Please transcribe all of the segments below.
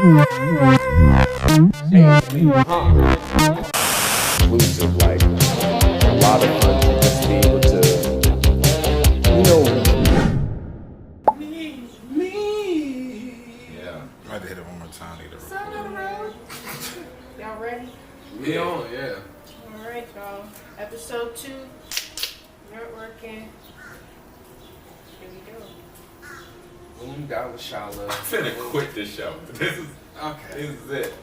Inclusive, like a lot of fun to just be able to, you know. Yeah. I had to hit it one more time. Y'all ready? We on, yeah. Alright, y'all. Episode 2. Networking. Here we go. Boom, dollar shala. I'm finna quit this show. This is Okay. This is it.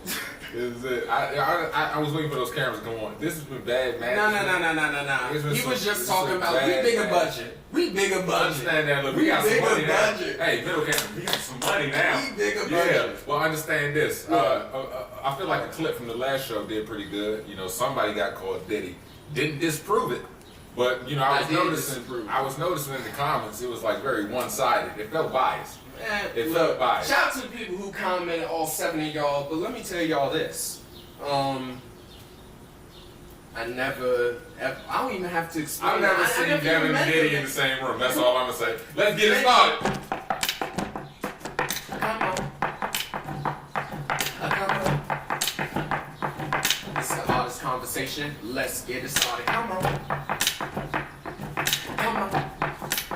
This is it. I was waiting for those cameras to go on. This has been bad, man. No. He was just talking about we bigger budget. We bigger I budget. understand that. Look, we got some bigger money now. budget. Hey, middle camera, we got some money now. We bigger Yeah. budget. Well, understand this. I feel like the clip from the last show did pretty good. You know, somebody got called Diddy. Didn't disprove it, but you know, I was noticing in the comments it was like very one-sided. It felt biased. It felt biased. Shout out to the people who commented, all 7 of y'all. But let me tell y'all this. I don't even have to explain. I've never seen Devin and Diddy in the same room. That's all I'm gonna say. Let's get it started. Come on. It's the hardest conversation. Let's get it started. Come on. Come on.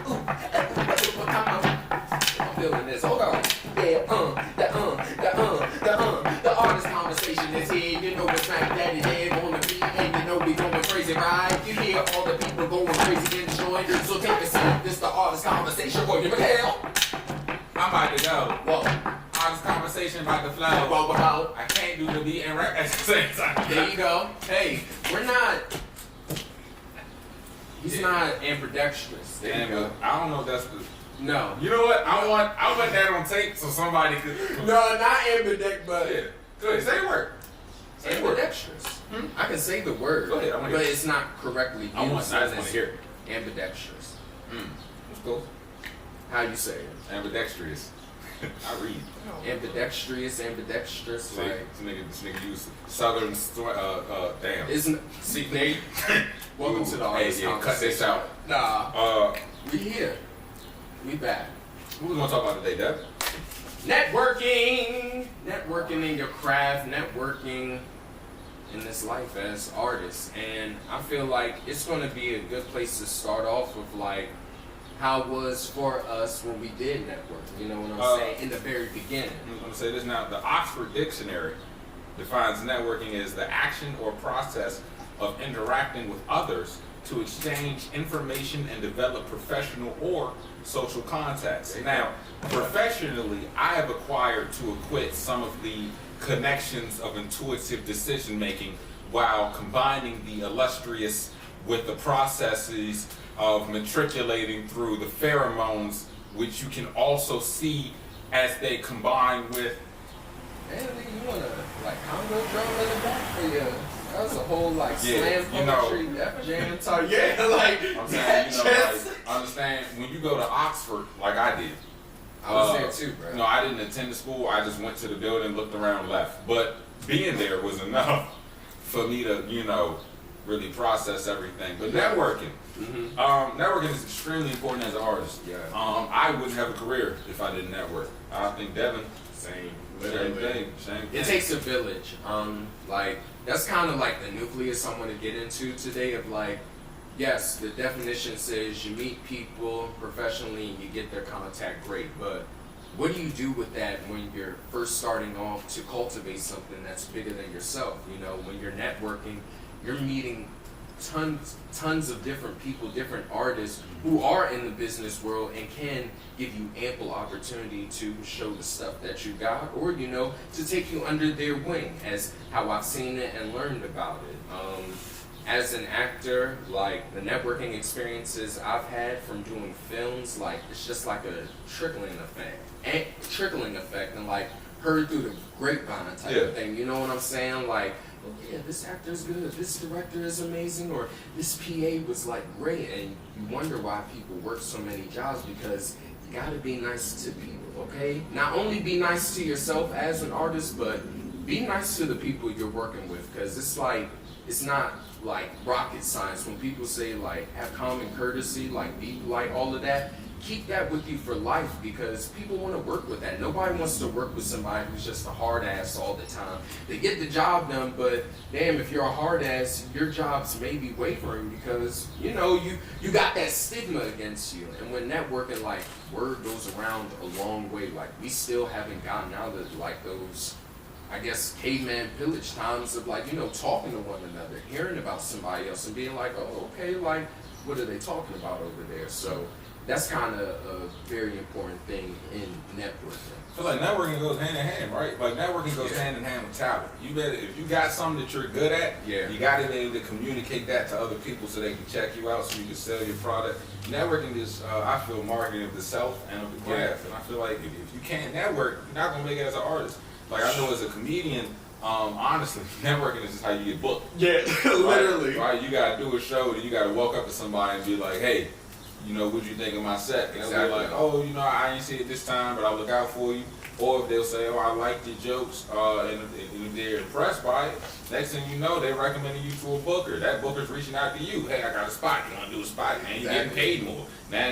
Ooh. Come on. I'm feeling this. Hold on. The artist conversation is here. You know it's Smack Daddy Dad on the beat, and you know we going crazy, right? You hear all the people going crazy and join. So take a seat. This the artist conversation. Boy, you hell. I'm about to go. Whoa. Honest conversation about the flow. Whoa. I can't do the beat and rap at the same time. There you go. Hey, we're not. He's not ambidextrous. There you go. I don't know if that's the. No. You know what? I want that on tape so somebody could. No, not ambidextrous, but. Yeah. Go ahead. Say the word. Say the word. Ambidextrous. I can say the word. Go ahead. I want to but hear. it's not correctly used. I just want to hear it. Ambidextrous. That's cool. How you say it? Ambidextrous. I read. Ambidextrous. See, Like. this nigga use southern. Damn. Isn't. See, Nate. Welcome to the artist cut this conversation. out. Nah. We here. We back. What we gonna talk about today, Deb? Networking in your craft, networking in this life as artists. And I feel like it's going to be a good place to start off with, like, how it was for us when we did network. You know what I'm saying? In the very beginning. I'm gonna say this now. The Oxford Dictionary defines networking as the action or process of interacting with others to exchange information and develop professional or social contacts. Now, professionally, I have acquired to equate some of the connections of intuitive decision making while combining the illustrious with the processes of matriculating through the pheromones, which you can also see as they combine with. Man, nigga, you want to, like, Congo drum in the back for you? That was a whole, like, slam poetry, Def Jam talk. Yeah, like, I'm saying, like, understand, when you go to Oxford, like I did. I was there too, bro. No, I didn't attend the school. I just went to the building, looked around, left. But being there was enough for me to, really process everything. But networking. Networking is extremely important as an artist. Yeah. I wouldn't have a career if I didn't network. I think Devin, same thing. It takes a village. Like, that's kind of like the nucleus I want to get into today of, like, yes, the definition says you meet people professionally and you get their contact, great, but what do you do with that when you're first starting off to cultivate something that's bigger than yourself? When you're networking, you're meeting tons of different people, different artists who are in the business world and can give you ample opportunity to show the stuff that you got, or to take you under their wing, as how I've seen it and learned about it. As an actor, like, the networking experiences I've had from doing films, like, it's just like a trickling effect and like heard through the grapevine type of thing. You know what I'm saying? Like, oh yeah, this actor's good, this director is amazing, or this PA was like great, and you wonder why people work so many jobs, because you gotta be nice to people, okay? Not only be nice to yourself as an artist, but be nice to the people you're working with, because it's not like rocket science when people say, like, have common courtesy, like, be polite, all of that. keep that with you for life, because people want to work with that. Nobody wants to work with somebody who's just a hard ass all the time. They get the job done, but damn, if you're a hard ass, your jobs may be wavering because you got that stigma against you. And when networking, like, word goes around a long way. Like, we still haven't gotten out of like those, I guess, caveman pillage times of like, talking to one another, hearing about somebody else and being like, oh, okay, like, what are they talking about over there? So that's kind of a very important thing in networking. I feel like networking goes hand in hand, right? Like networking goes hand in hand with talent. You better, if you got something that you're good at, you got to be able to communicate that to other people so they can check you out, so you can sell your product. Networking is, I feel, marketing of the self and of the craft. And I feel like if you can't network, you're not gonna make it as an artist. Like I know as a comedian, honestly, networking is just how you get booked. Yeah, literally. Right? You gotta do a show, and you gotta walk up to somebody and be like, hey, what'd you think of my set? And they'll be like, oh, I ain't see it this time, but I'll look out for you. Or if they'll say, oh, I like your jokes, and if they're impressed by it, next thing you know, they're recommending you to a booker. That booker's reaching out to you. Hey, I got a spot. You want to do a spot? Man, you're getting paid more. Now,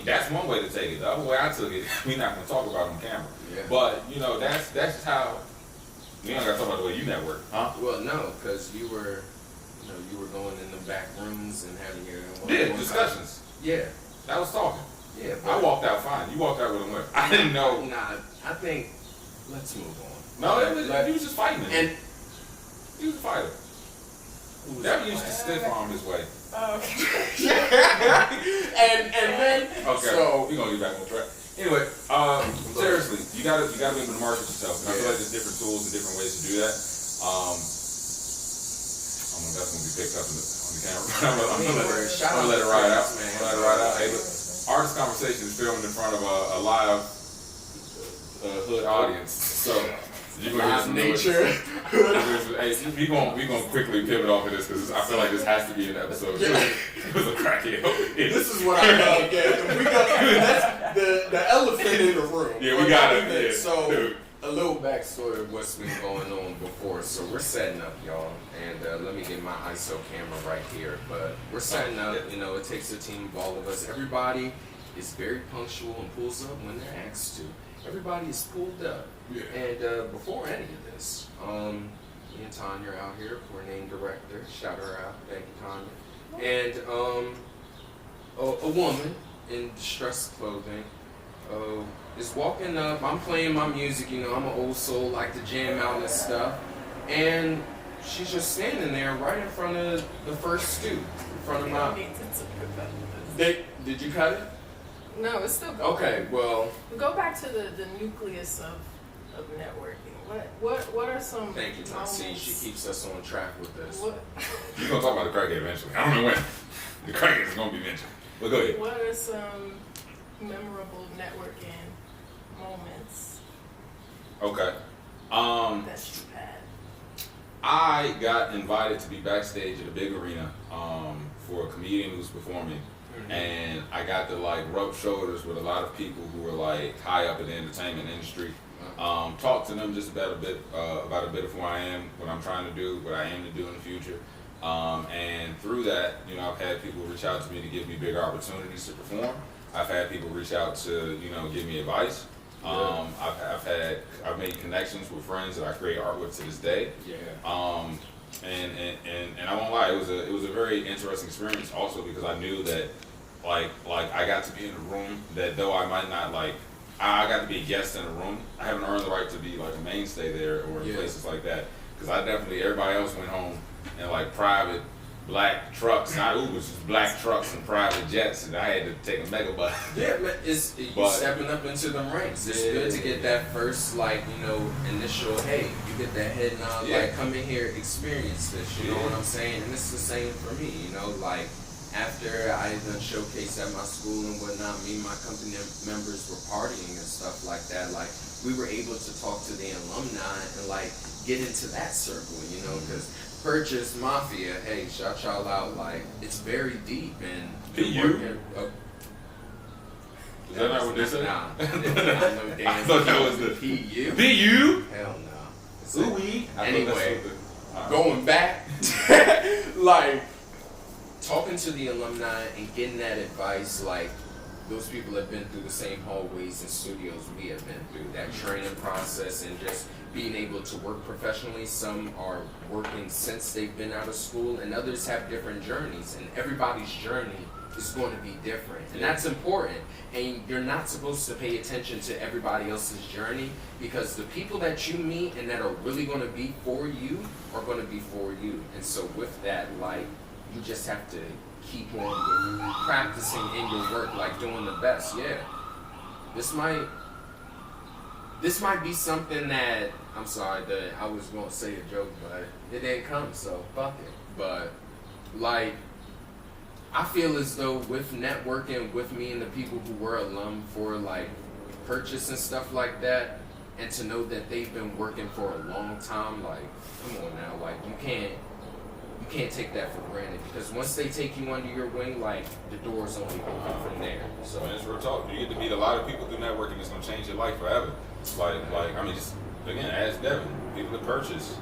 that's one way to take it. The other way I took it, we're not going to talk about it on camera. Yeah. But, that's just how, we don't got to talk about the way you network, huh? Well, no, because you were going in the back rooms and having your discussions. Yeah. I was talking. Yeah. I walked out fine. You walked out with a win. I didn't know. Nah, I think, let's move on. No, he was just fighting. And he was a fighter. Never used to stiff arm his way. Oh, okay. and then, okay, so we're gonna get back on track. Anyway, seriously, you gotta be able to market yourself. And I feel like there's different tools and different ways to do that. I don't know if that's gonna be picked up on the camera. I'm gonna let it ride out. Hey, look, Artist Conversation is filmed in front of a live hood audience. So you're gonna hear some nature. Hey, we gonna quickly pivot off of this because I feel like this has to be an episode. It was a crackhead. This is what I got. That's the elephant in the room. Yeah, we got it. Yeah. So a little backstory of what's been going on before. So we're setting up, y'all, and let me get my ISO camera right here. But we're setting up. It takes a team of all of us. Everybody is very punctual and pulls up when they're asked to. Everybody is pulled up. Yeah. And before any of this, me and Tanya are out here, coordinating director. Shout her out, thank you, Tanya. And a woman in distressed clothing is walking up. I'm playing my music, I'm an old soul, like to jam out and stuff. And she's just standing there right in front of the first stoop, in front of my. Did you cut it? No, it's still going. Okay, well. Go back to the nucleus of networking. What are some Thank you, Tom. See, she keeps us on track with this. You're going to talk about the crackhead eventually. I don't know when. The crackhead is going to be mentioned. But go ahead. What are some memorable networking moments? Okay. That you had. I got invited to be backstage at a big arena for a comedian who was performing. Mm-hmm. And I got to rub shoulders with a lot of people who were high up in the entertainment industry. Talk to them just about a bit of who I am, what I'm trying to do, what I aim to do in the future. And through that, I've had people reach out to me to give me big opportunities to perform. I've had people reach out to, give me advice. I've made connections with friends that I create art with to this day. Yeah. And I won't lie, it was a very interesting experience also because I knew that I got to be in a room that though I might not I got to be a guest in a room. I haven't earned the right to be a mainstay there or in places like that because everybody else went home in private black trucks, not Ubers, just black trucks and private jets, and I had to take a mega bus. Yeah, man, you stepping up into the ranks. It's good to get that first, initial, hey, you get that head nod, come in here, experience this, you know what I'm saying? And it's the same for me, after I done showcased at my school and whatnot, me and my company members were partying and stuff like that, we were able to talk to the alumni and, get into that circle, because Purchase Mafia, hey, shout y'all out, it's very deep, and you? Is that not what they said? Nah, I thought that was the PU. PU? Hell no. Ooh-wee. Anyway, going back, talking to the alumni and getting that advice, those people have been through the same hallways and studios we have been through. That training process and just being able to work professionally. Some are working since they've been out of school, and others have different journeys. And everybody's journey is going to be different, and that's important. And you're not supposed to pay attention to everybody else's journey, because the people that you meet and that are really going to be for you are going to be for you. And so with that, like, you just have to keep on practicing in your work, like doing the best. Yeah, this might be something that, I'm sorry that I was going to say a joke, but it didn't come, so fuck it. But like, I feel as though with networking with me and the people who were alum for like purchase and stuff like that, and to know that they've been working for a long time, like, come on now, like, you can't take that for granted, because once they take you under your wing, like, the doors only open from there. So So it's real talk. You get to meet a lot of people through networking that's gonna change your life forever. Like I mean, just again, ask Devin, people that purchase,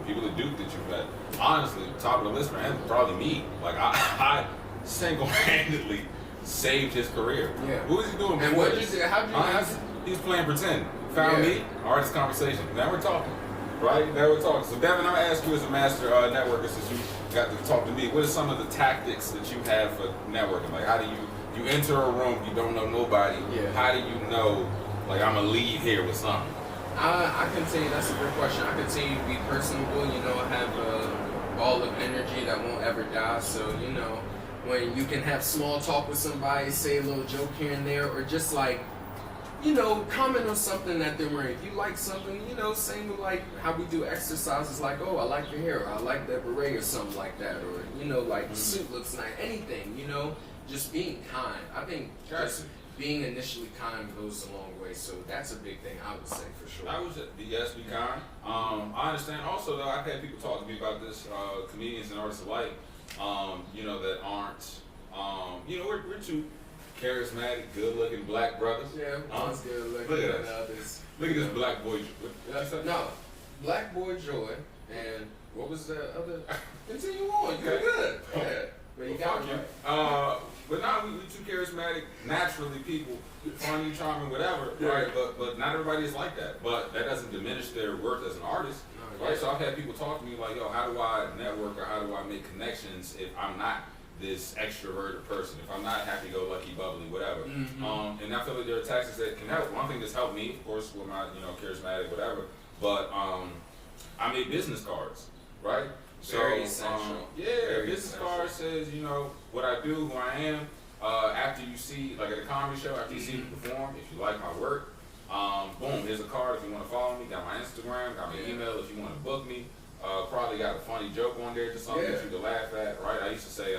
people that Duke that you've met. Honestly, top of the list for him, probably me. Like I single-handedly saved his career. Yeah. What was he doing before? And what this? you did, how'd you He was playing pretend. Found Yeah. me, artist conversation. Now we're talking. Right? Now we're talking. So Devin, I'm gonna ask you as a master networker, since you got to talk to me, what are some of the tactics that you have for networking? Like, how do you enter a room, you don't know nobody. Yeah. How do you know, like, I'm gonna leave here with something? I can tell you, that's a good question. I can tell you to be personable, you know, I have a ball of energy that won't ever die. So, you know, when you can have small talk with somebody, say a little joke here and there, or just like, you know, comment on something that they're wearing. If you like something, you know, same with like how we do exercises, like, oh, I like your hair, or I like that beret, or something like that, or, you know, like, the suit looks nice, anything, you know, just being kind. I think just being initially kind goes a long way, so that's a big thing I would say for sure. I would just, yes, be kind. I understand also, though, I've had people talk to me about this, comedians and artists alike, you know, that aren't, you know, we're two charismatic, good-looking black brothers. Yeah, one's good looking Look at than us. the others. Look at this black boy. What you say? No, Black Boy Joy, and what was the other? Continue on, you're good. Yeah, but you Well, got fuck it you. right. But now we two charismatic, naturally people, funny, charming, whatever, Yeah. right? But not everybody is like that. But that doesn't diminish their worth as an artist, No, right? yeah. So I've had people talk to me like, yo, how do I network or how do I make connections if I'm not this extroverted person, if I'm not happy-go-lucky, bubbly, whatever. Mhm. And I feel like there are tactics that can help. One thing that's helped me, of course, with my, you know, charismatic, whatever, but I made business cards, right? Very essential. Yeah, Very business essential. card says, you know, what I do, who I am. After you see, like at a comedy show, after you see me perform, if you like my work, boom, here's a card if you want to follow me. Got my Instagram, got my email if you want to book me. Probably got a funny joke on there, just something that you can laugh at, right? I used to say,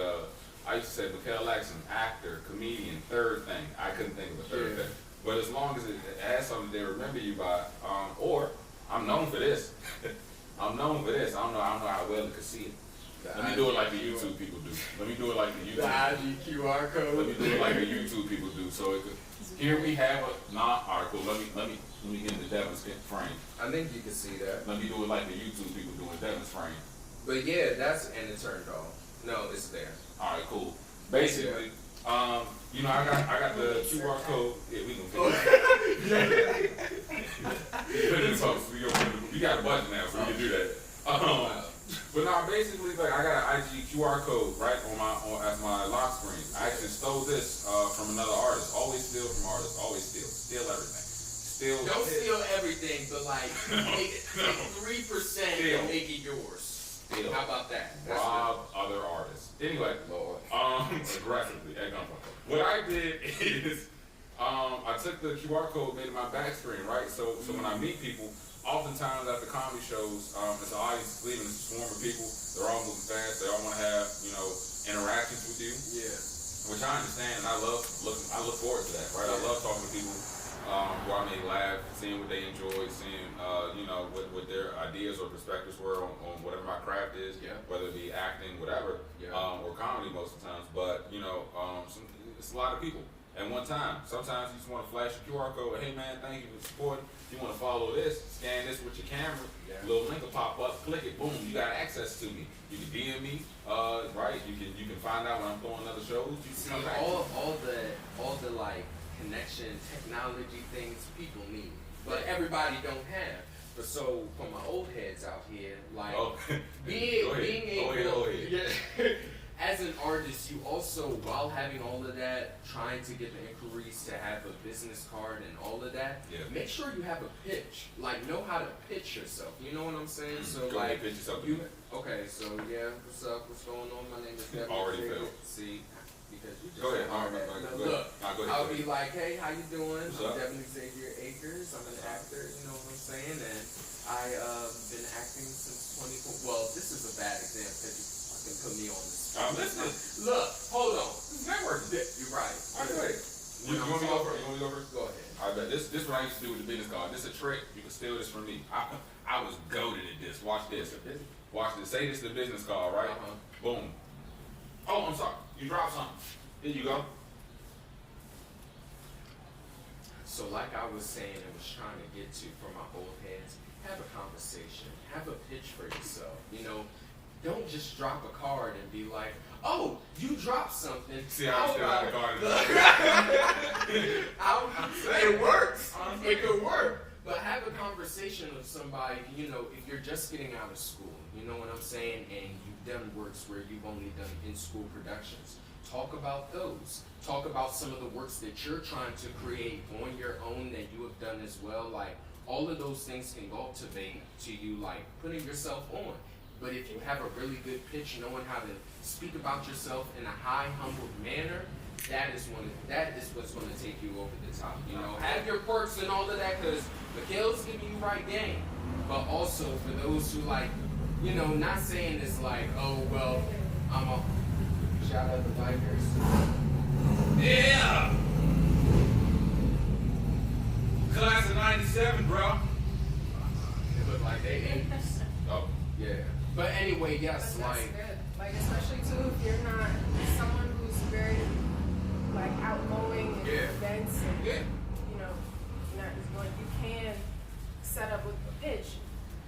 Mikhail Laxon, actor, comedian, third thing. I couldn't think of a third thing. But as long as it has something they remember you by, or I'm known for this. I'm known for this. I don't know how well you can see it. Let me do it like the YouTube people do. Let me do it like the The YouTube. IG QR code. Let me do it like the YouTube people do. So it could, here we have a non-article. Let me get into Devin's frame. I think you can see that. Let me do it like the YouTube people do in Devin's frame. But yeah, and it turned off. No, it's there. All right, cool. Basically, you know, I got the QR code. Yeah, we can figure it out. Put it in post. We got a budget now, so we can do that. But now, basically, like I got an IG QR code right as my lock screen. I actually stole this from another artist. Always steal from artists. Always steal everything. Don't steal everything, but like take 3% Steal. and make it yours. Steal. How about that? That's Rob other artists. Anyway, Lord. aggressively at gunpoint. What I did is I took the QR code, made it my back screen, right? So when I meet people, oftentimes at the comedy shows, it's an audience leaving, it's a swarm of people. They're all moving fast. They all want to have, you know, interactions with you, Yeah. which I understand, and I look forward to that, right? I love talking to people who I may laugh, seeing what they enjoy, seeing, you know, what their ideas or perspectives were on whatever my craft is, Yeah. whether it be acting, whatever, Yeah. or comedy most of the times. But, you know, it's a lot of people. at one time. Sometimes you just want to flash a QR code. Hey man, thank you for supporting. You want to follow this? Scan this with your camera. Yeah. Little link will pop up. Click it. Boom. You got access to me. You can DM me. Right. You can find out when I'm throwing other shows. You can See, come back. all the like connection technology things people need, but everybody don't have. But so for my old heads out here, like being able, yeah, as an artist, you also, while having all of that, trying to get the inquiries to have a business card and all of that, make sure you have a pitch. Like, know how to pitch yourself. You know what I'm saying? So, Go like, ahead, pitch yourself. okay, so yeah, what's up? What's going on? My name is Devin. Already failed. See, because you just Go ahead. all right. Look, Go ahead. I'll be like, hey, how you doing? What's I'm up? Devin Xavier Akers. I'm an actor. You know what I'm saying? And I been acting since 24. Well, this is a bad example because you fucking put me on this. I'm listening. Look, hold on. This is networking. You're right. All right, go ahead. You want me to go first? You want me to go first? Go ahead. I bet this what I used to do with the business card. This is a trick. You can steal this from me. I was goated at this. Watch this. Watch this. Say this is the business card, right? Boom. Oh, I'm sorry. You dropped something. Here you go. So like I was saying and was trying to get to for my old heads, have a conversation, have a pitch for yourself. You know, don't just drop a card and be like, oh, you dropped something. See how I'm still out of the card. It works. It could work. But have a conversation with somebody, you know, if you're just getting out of school, you know what I'm saying, and you've done works where you've only done in-school productions. Talk about those. Talk about some of the works that you're trying to create on your own that you have done as well. Like, all of those things can cultivate to you, like, putting yourself on. But if you have a really good pitch, knowing how to speak about yourself in a high, humble manner, that is what's going to take you over the top. You know, have your quirks and all of that, because Mikhail's giving you right game. But also for those who, like, you know, not saying it's like, oh, well, I'm a shout out the bikers. Yeah. Class of '97, bro. They look like they 80s. Oh. Yeah. But anyway, yes, But that's like. good. Like, especially too, if you're not someone who's very, like, outgoing and events and, you know, not as going, you can set up with a pitch.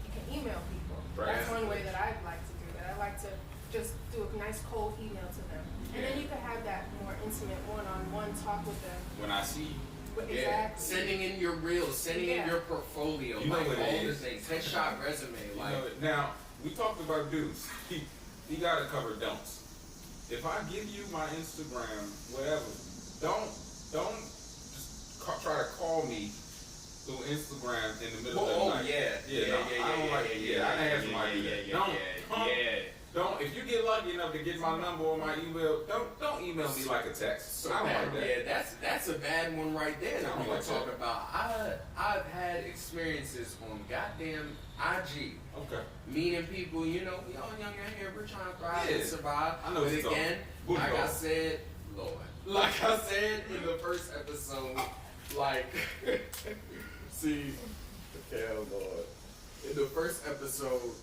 You can email people. Right. That's one way that I'd like to do that. I like to just do a nice cold email to them. And then you can have that more intimate one-on-one talk with them. When I see you. Exactly. Yeah, sending in your reels, sending in your portfolio, You know like what it all the is. things, headshot resume, like. You know, now, we talked about dudes. He got to cover don'ts. If I give you my Instagram, whatever, don't just try to call me through Instagram in the middle of the night. I don't like it. I didn't have somebody do that. Don't. If you get lucky enough to get my number or my email, don't email me like a text. So I don't bad, like that. yeah, that's a bad one right there that I we don't gonna like talk that. about. I've had experiences on goddamn IG. Okay. Meeting people, you know, we all young out here, we're trying to thrive and survive. I know but it's again, tough. like I said, Lord, like I said in the first episode, like, see, hell Lord, in the first episode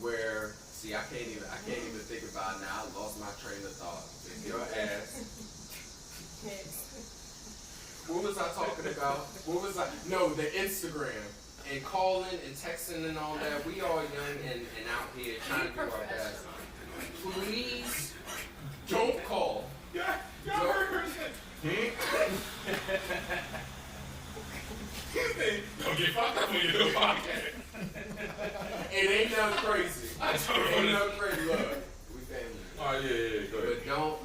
where, see, I can't even think about it now. I lost my train of thought. Your ass. What was I talking about? What was I? No, the Instagram. And calling and texting and all that. We all young and out here trying to do our best. Please don't call. Don't get fucked up when you do a podcast. It ain't nothing crazy. It ain't nothing crazy. Look, we family. Oh, yeah, go ahead. But don't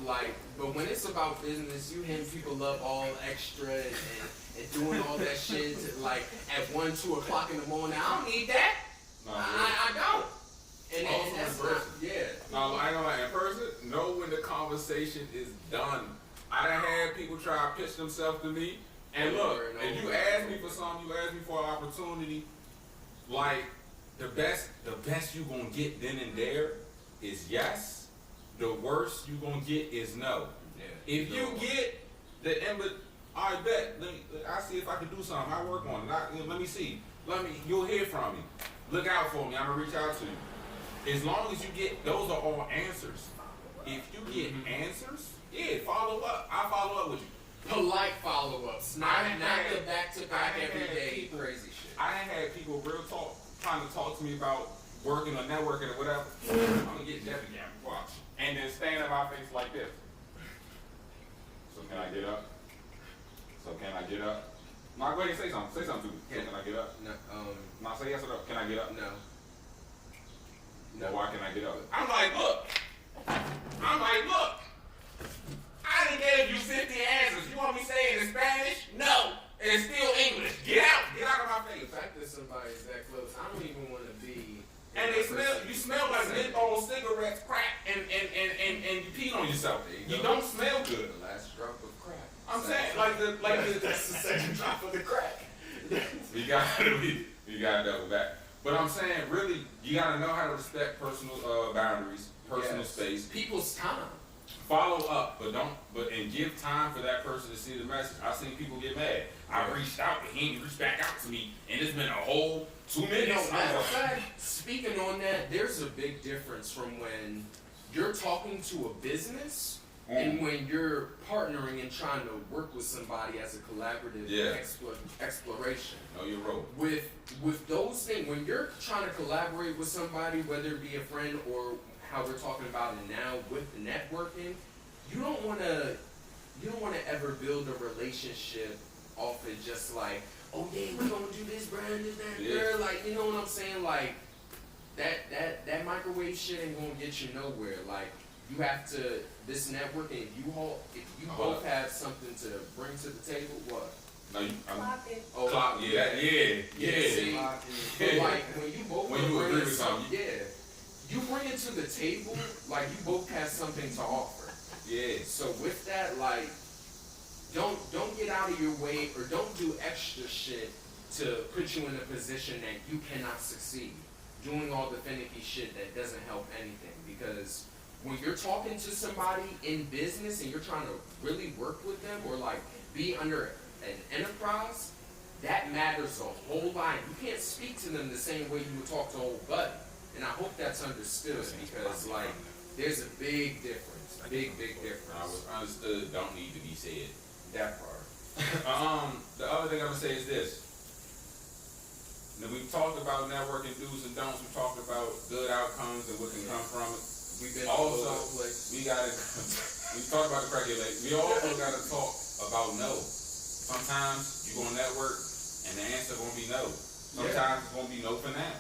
but when it's about business, you hear people up all extra and doing all that shit like at 1, 2 o'clock in the morning. I don't need that. No, I don't. And Also that's in person. No, I ain't gonna lie. In person, know when the conversation is done. I done had people try to pitch themselves to me. And look, if you ask me for something, you ask me for an opportunity, like the best you gonna get then and there is yes. The worst you gonna get is no. Yeah. If you get the end, I bet. I see if I can do something. I work on it. Let me see. You'll hear from me. Look out for me. I'm gonna reach out to you. As long as you get, those are all answers. If you get answers, yeah, follow up. I'll follow up with you. polite follow-ups, not the back-to-back everyday crazy shit. I ain't had people real talk trying to talk to me about working or networking or whatever. I'm gonna get Jeff again, watch, and then stand in my face like this. So can I get up? So can I get up? No, go ahead and say something. Say something to me. So can I get up? No. No, say yes or no. Can I get up? No. No. Why can I get up? I'm like, look. I done gave you 50 answers. You want me to say it in Spanish? No. It's still English. Get out. Get out of my face. The fact that somebody's that close, I don't even want to be. And they smell. You smell like menthol, cigarettes, crack, and you peed on yourself. You don't smell good. The last drop of crack. I'm saying That's the second drop of the crack. we gotta double back. But I'm saying, really, you gotta know how to respect personal boundaries, personal space, people's time. Follow up, and give time for that person to see the message. I've seen people get mad. I reached out, but he didn't reach back out to me, and it's been a whole 2 minutes. Matter of fact, speaking on that, there's a big difference from when you're talking to a business and when you're partnering and trying to work with somebody as a collaborative exploration. Know your role. With those things, when you're trying to collaborate with somebody, whether it be a friend or how we're talking about it now with the networking, you don't want to ever build a relationship off it just like, oh yeah, we're gonna do this, brand, this, that, girl. Like, you know what I'm saying? Like that microwave shit ain't gonna get you nowhere. Like, you have to, this networking, if you both have something to bring to the table, what? No, Clock it. Oh, clock, yeah. See, but like when you both when you agree with something, you bring it to the table, like you both have something to offer. Yeah. So with that, like, don't get out of your way or don't do extra shit to put you in a position that you cannot succeed. Doing all the finicky shit that doesn't help anything, because when you're talking to somebody in business and you're trying to really work with them or like be under an enterprise, that matters a whole lot. You can't speak to them the same way you would talk to old buddy. And I hope that's understood, because like there's a big difference. Big difference. I was understood, don't need to be said. That part. The other thing I'm gonna say is this. Now, we've talked about networking do's and don'ts. We've talked about good outcomes and what can come from it. We've been also, all over the place. we talked about the crackhead. We also gotta talk about no. Sometimes you're gonna network and the answer gonna be no. Sometimes it's gonna be no for now.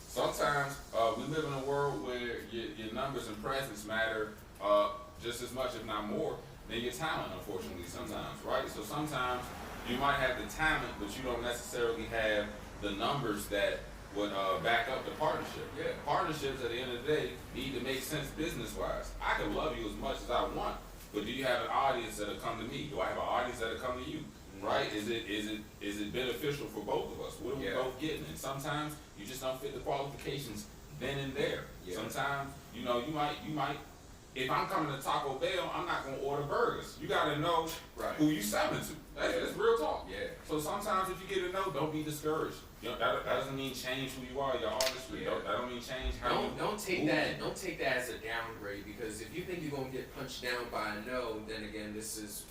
Sometimes we live in a world where your numbers and presence matter just as much, if not more, than your talent, unfortunately, sometimes, right? So sometimes you might have the talent, but you don't necessarily have the numbers that would back up the partnership. Yeah, partnerships at the end of the day need to make sense business-wise. I can love you as much as I want, but do you have an audience that'll come to me? Do I have an audience that'll come to you? Right? Is it beneficial for both of us? What are we both getting? And sometimes you just don't fit the qualifications then and there. Yeah. Sometimes, you might. If I'm coming to Taco Bell, I'm not gonna order burgers. You gotta know who you selling to. That's real talk. Yeah. So sometimes if you get a no, don't be discouraged. That doesn't mean change who you are, your artistry. That don't mean change how you don't take that. Don't take that as a downgrade, because if you think you're gonna get punched down by a no, then again, this is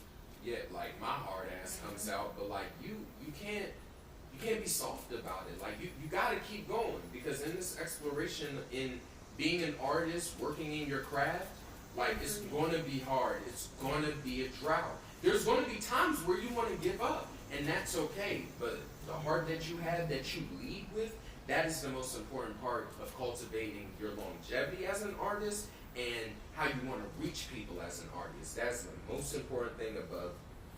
like my hard ass comes out. But like you can't be soft about it. Like you gotta keep going, because in this exploration, in being an artist, working in your craft, like it's gonna be hard. It's gonna be a drought. There's gonna be times where you want to give up, and that's okay. But the heart that you have, that you lead with, that is the most important part of cultivating your longevity as an artist and how you want to reach people as an artist. That's the most important thing above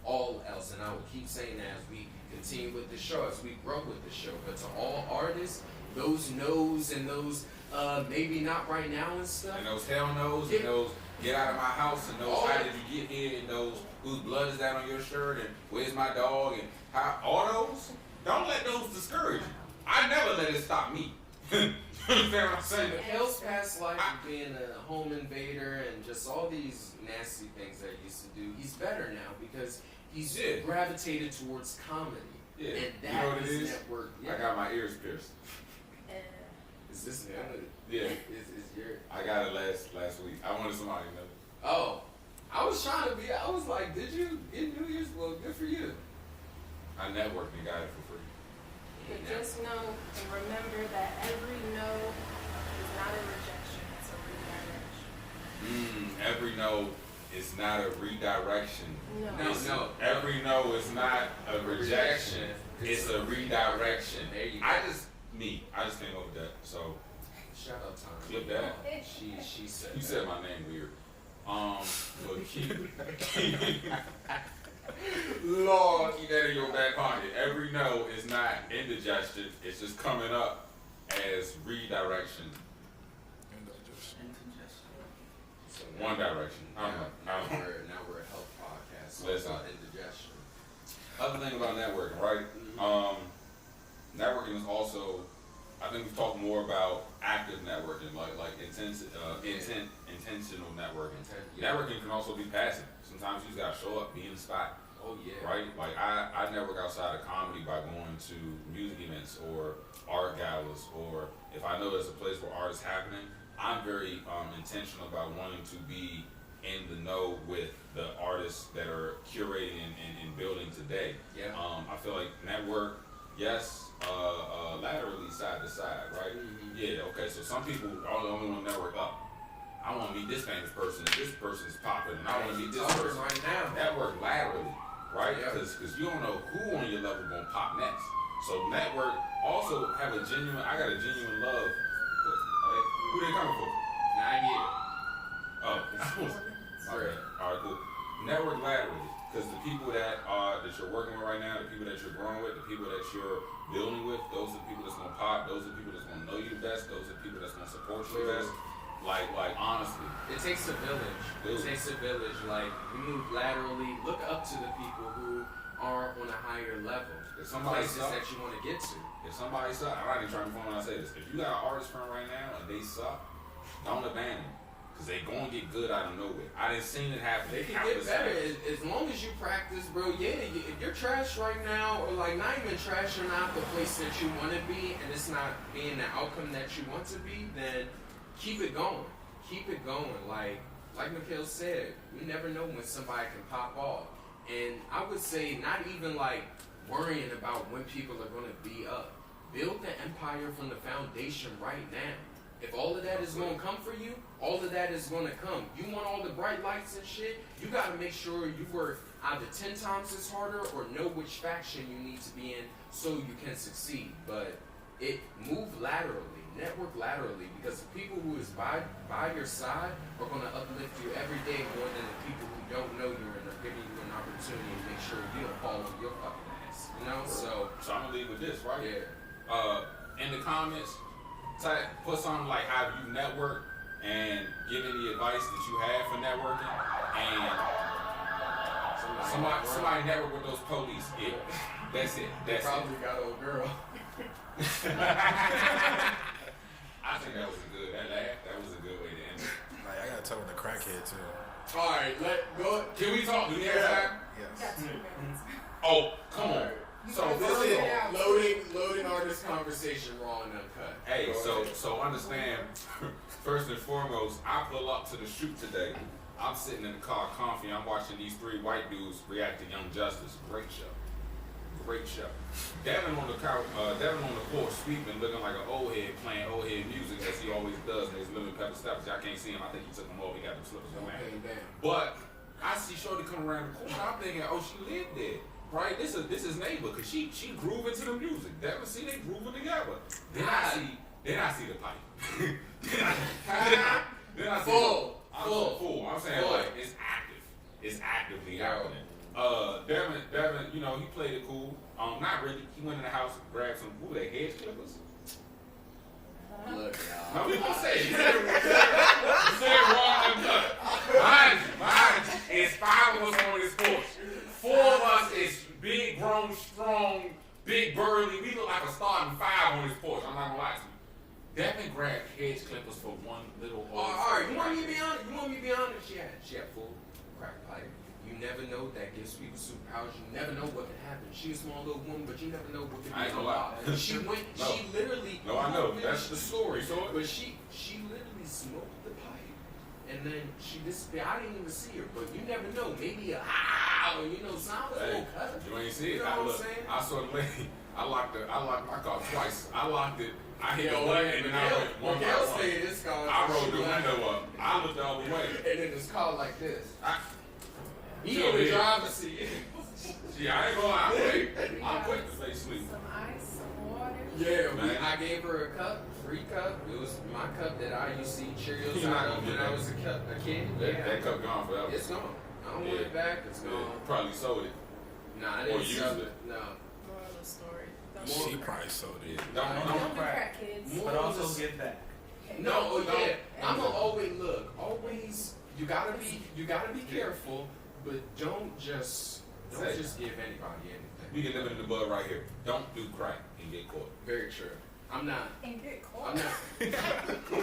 all else. And I will keep saying that as we continue with the show, as we grow with the show. But to all artists, those no's and those maybe not right now and stuff. And those hell no's and those get out of my house and those how did you get here and those whose blood is that on your shirt and where's my dog and how all those, don't let those discourage you. I never let it stop me. You understand what I'm saying? But Hell's past life of being a home invader and just all these nasty things that he used to do, he's better now because he's gravitated towards comedy. Yeah. And that you know what it is? Network. Yeah. I got my ears pierced. Is this Yeah. Is your? I got it last week. I wanted somebody to know. Oh, I was was trying to be. I was like, did you get New Year's? Well, good for you. I networked and got it for free. But just know and remember that every no is not a rejection, it's a redirection. Every no is not a redirection. No. Every no is not a rejection. It's a redirection. There you go. I just came up with that. So Shout out Tom. clip that. She said. You that. said my name weird. But keep Lord. keep that in your back pocket. Every no is not indigestion. It's just coming up as redirection. So One direction. now we're a health podcast. So it's Listen. about indigestion. Other thing about networking, right? Networking is also, I think we've talked more about active networking, like intentional networking. Yeah. Networking can also be passive. Sometimes you just gotta show up, be in the spot, Oh yeah. right? Like I network outside of comedy by going to music events or art galas, or if I know there's a place where art is happening, I'm very intentional about wanting to be in the know with the artists that are curating and building today. Yeah. I feel like network, yes, laterally side to side, right? Mhm. Yeah, okay, so some people only want to network up. I want to meet this famous person, and this person's popping, and I want to meet this Talking person. right now. Network laterally, right? Yeah. Because you don't know who on your level gonna pop next. So network also have a genuine. I got a genuine love. Who they coming for? Not yet. Oh, okay. All right, cool. Network laterally, because the people that you're working with right now, the people that you're growing with, the people that you're building with, those are the people that's gonna pop. Those are the people that's gonna know you the best. Those are the people that's gonna support you the best. Like honestly. It takes a village. It takes a village. Like, we move laterally. Look up to the people who are on a higher level. If somebody Places suck, that you want to get to. if somebody suck, I'm not even trying to phone when I say this. If you got an artist friend right now and they suck, don't abandon them. Because they gonna get good out of nowhere. I didn't seen it happen. They can get better as long as you practice, bro. Yeah, if you're trash right now, or like not even trash, you're not the place that you want to be, and it's not being the outcome that you want to be, then keep it going. Keep it going. Like Mikhail said, we never know when somebody can pop off. And I would say not even like worrying about when people are going to be up. Build the empire from the foundation right now. If all of that is going to come for you, all of that is going to come. You want all the bright lights and shit, you got to make sure you work either 10 times as harder or know which faction you need to be in so you can succeed. But move laterally, network laterally, because the people who is by your side are going to uplift you every day more than the people who don't know you and are giving you an opportunity to make sure you don't fall on your fucking ass. You know? So I'm gonna leave with this, right? yeah. In the comments, put something like how you network and give any advice that you have for networking, and somebody network with those police. That's it. They probably got old girl. I think that was a good. That was a good way to end it. Like, I gotta talk with the crackhead too. All right, go. Can we talk? Do we have time? Yes. Got 2 minutes. Oh, come on. So This this is is loading our this conversation raw and uncut. Hey, Go ahead. so understand, first and foremost, I pull up to the shoot today. I'm sitting in the car comfy. I'm watching these 3 white dudes react to Young Justice. Great show. Great show. Devin on the couch, Devin on the porch sweeping, looking like an old head playing old head music as he always does. And his lemon pepper steps. Y'all can't see him. I think he took them off. He got them slippers on. Okay, damn. But I see Shorty come around the corner. I'm thinking, oh, she lived there. Right, this is neighbor, cause she groove into the music. Devin, see they grooving together. Then I see the pipe. then I see Full. I'm saying like it's active. It's actively happening. Devin, you know he played it cool. Not really. He went in the house and grabbed some. Who were they? Hedge clippers. Look, y'all. No, we gonna say it. You said it wrong and done. Mind you, it's 5 of us on this porch. 4 of us is big, grown, strong, big, burly. We look like a starting 5 on this porch. I'm not gonna lie to you. Devin grabbed hedge clippers for one little. All right, you want me to be honest? She had full crack pipe. You never know. That gives people superpowers. You never know what can happen. She's a small little woman, but you never know what can I ain't be gonna lie. unlocked. She went. No. She literally. No, I know. Finish That's the story. You saw it? But she literally smoked the pipe and then she disappeared. I didn't even see her, but you never know. Maybe a how, you know, sound was a little cut. You ain't see it. You know what I'm saying? I saw the lady. I locked my car twice. I locked it. I hit the Yo, button and then I went one by Miguel one. stayed in this car. I rolled the window up. I looked all the way. And then it's called like this. He Sure in the did. driver's seat. See, I ain't gonna lie. I'm quick to say sleep. Some ice, some water. Yeah, Man. I gave her a cup, free cup. It was my cup that I used to eat Cheerios You're not out gonna of get when I that. was a kid. That cup gone forever. It's gone. I don't want it back. It's Yeah, gone. probably sold it. Nah, I Or didn't used sell it. it. No. Moral of the story. Don't She do probably sold it. Don't Don't do crack. crack, kids. More But of also this- get back. Okay. No, oh No. yeah. I'm gonna always look. Always, you gotta be careful, but don't just give anybody anything. We can live in the bud right here. Don't do crack and get caught. Very true. I'm not. And get caught. I'm not.